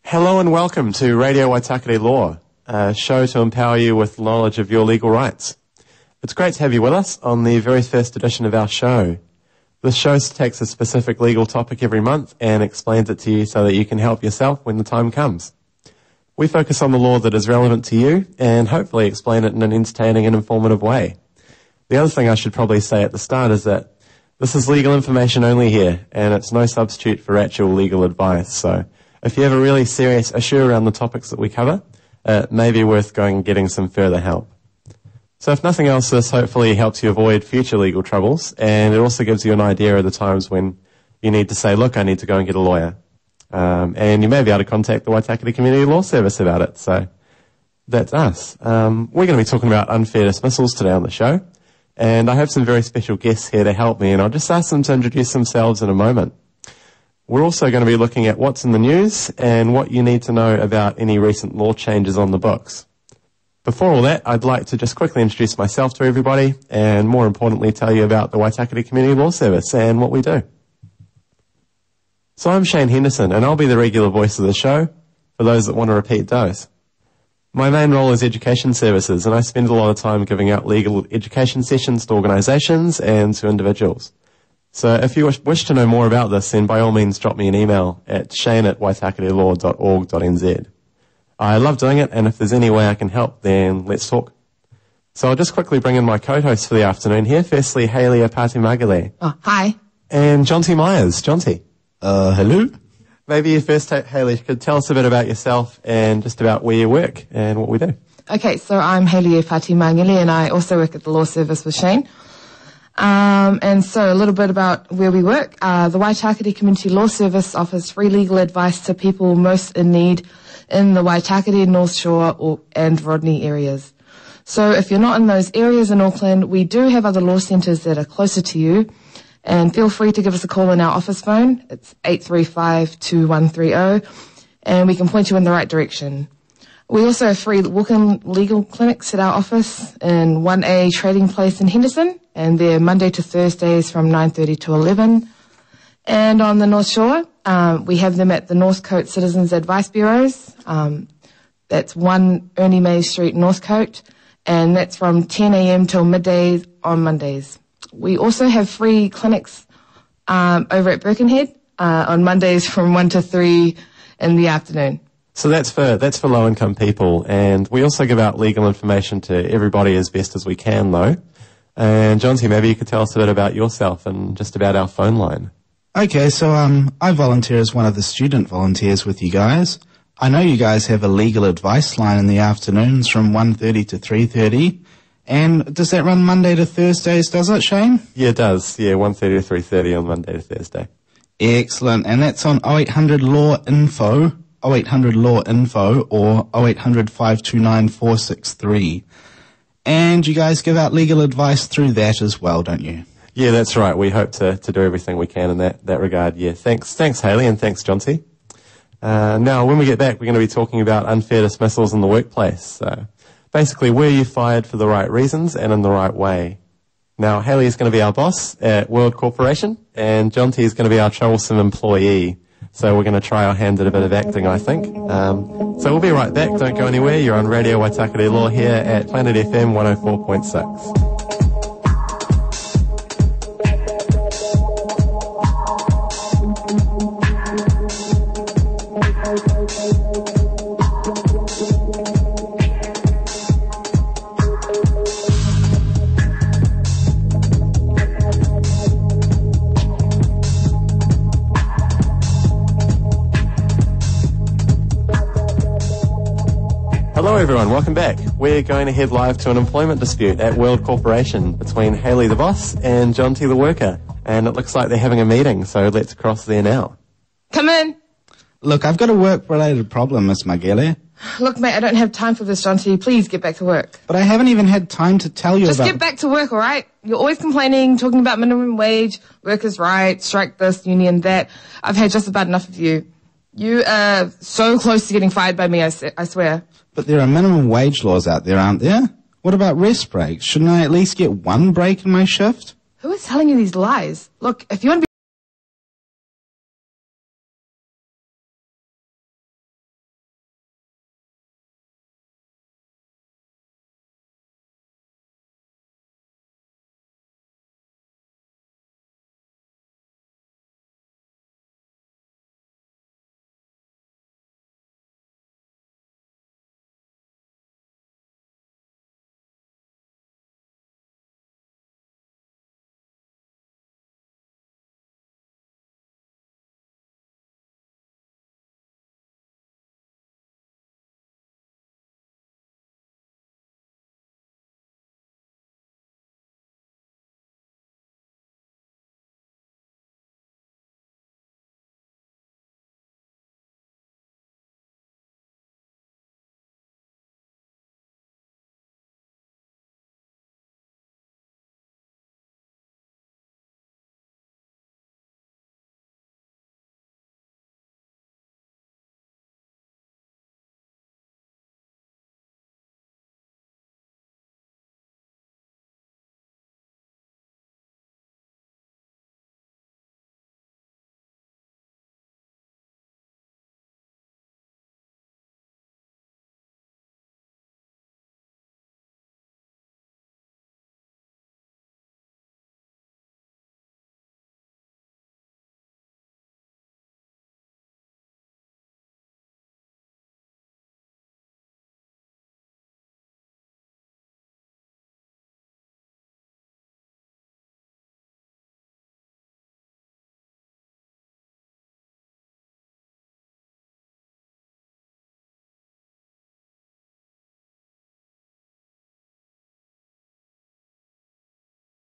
Hello and welcome to Radio Waitakere Law, a show to empower you with knowledge of your legal rights. It's great to have you with us on the very first edition of our show. This show takes a specific legal topic every month and explains it to you so that you can help yourself when the time comes. We focus on the law that is relevant to you and hopefully explain it in an entertaining and informative way. The other thing I should probably say at the start is that this is legal information only here, and it's no substitute for actual legal advice. So if you have a really serious issue around the topics that we cover, it may be worth going and getting some further help. So if nothing else, this hopefully helps you avoid future legal troubles, and it also gives you an idea of the times when you need to say, look, I need to go and get a lawyer. And you may be able to contact the Waitakere Community Law Service about it. So that's us. We're going to be talking about unfair dismissals today on the show, and I have some very special guests here to help me, and I'll just ask them to introduce themselves in a moment. We're also going to be looking at what's in the news and what you need to know about any recent law changes on the books. Before all that, I'd like to just quickly introduce myself to everybody and, more importantly, tell you about the Waitakere Community Law Service and what we do. So I'm Shane Henderson, and I'll be the regular voice of the show for those that want to repeat those. My main role is education services, and I spend a lot of time giving out legal education sessions to organisations and to individuals. So if you wish to know more about this, then by all means drop me an email at shane@waitakerelaw.org.nz. I love doing it, and if there's any way I can help, then let's talk. So I'll just quickly bring in my co-hosts for the afternoon here. Firstly, Hayley Apati-Magale. Oh, hi. And Jonty Myers. Jonty. Hello. Maybe you first, Hayley, could tell us a bit about yourself and just about where you work and what we do. Okay, so I'm Hayley Apati-Magale, and I also work at the Law Service with Shane. And so a little bit about where we work. The Waitakere Community Law Service offers free legal advice to people most in need in the Waitakere, North Shore and Rodney areas. So if you're not in those areas in Auckland, we do have other law centres that are closer to you. And feel free to give us a call on our office phone. It's 835-2130, and we can point you in the right direction. We also have free walk-in legal clinics at our office in 1A Trading Place in Henderson, and they're Monday to Thursdays from 9:30 to 11. And on the North Shore, we have them at the Northcote Citizens Advice Bureaus. That's 1 Ernie Mays Street, Northcote, and that's from 10 a.m. till midday on Mondays. We also have free clinics over at Birkenhead on Mondays from 1 to 3 in the afternoon. So that's for low-income people, and we also give out legal information to everybody as best as we can, though. And Jonty, maybe you could tell us a bit about yourself and just about our phone line. Okay, so I volunteer as one of the student volunteers with you guys. I know you guys have a legal advice line in the afternoons from 1:30 to 3:30. And does that run Monday to Thursdays, does it, Shane? Yeah, it does. Yeah, 1:30 to 3:30 on Monday to Thursday. Excellent. And that's on 0800 Law Info, 0800 Law Info, or 0800 529 463. And you guys give out legal advice through that as well, don't you? Yeah, that's right. We hope to do everything we can in that regard. Yeah, thanks Hayley, and thanks Jonty. Now, when we get back, we're going to be talking about unfair dismissals in the workplace. So basically, were you fired for the right reasons and in the right way? Now, Hayley is going to be our boss at World Corporation, and Jonty is going to be our troublesome employee. So we're going to try our hand at a bit of acting, I think. So we'll be right back. Don't go anywhere. You're on Radio Waitakere Law here at Planet FM 104.6. Hello everyone, welcome back. We're going to head live to an employment dispute at World Corporation between Hayley the boss and Jonty the worker. And it looks like they're having a meeting, so let's cross there now. Come in. Look, I've got a work-related problem, Miss Magale. Look, mate, I don't have time for this, Jonty. Please get back to work. But I haven't even had time to tell you Just get back to work, all right? You're always complaining, talking about minimum wage, workers' rights, strike this, union that. I've had just about enough of you. You are so close to getting fired by me, I swear. But there are minimum wage laws out there, aren't there? What about rest breaks? Shouldn't I at least get one break in my shift? Who is telling you these lies? Look, if you want to be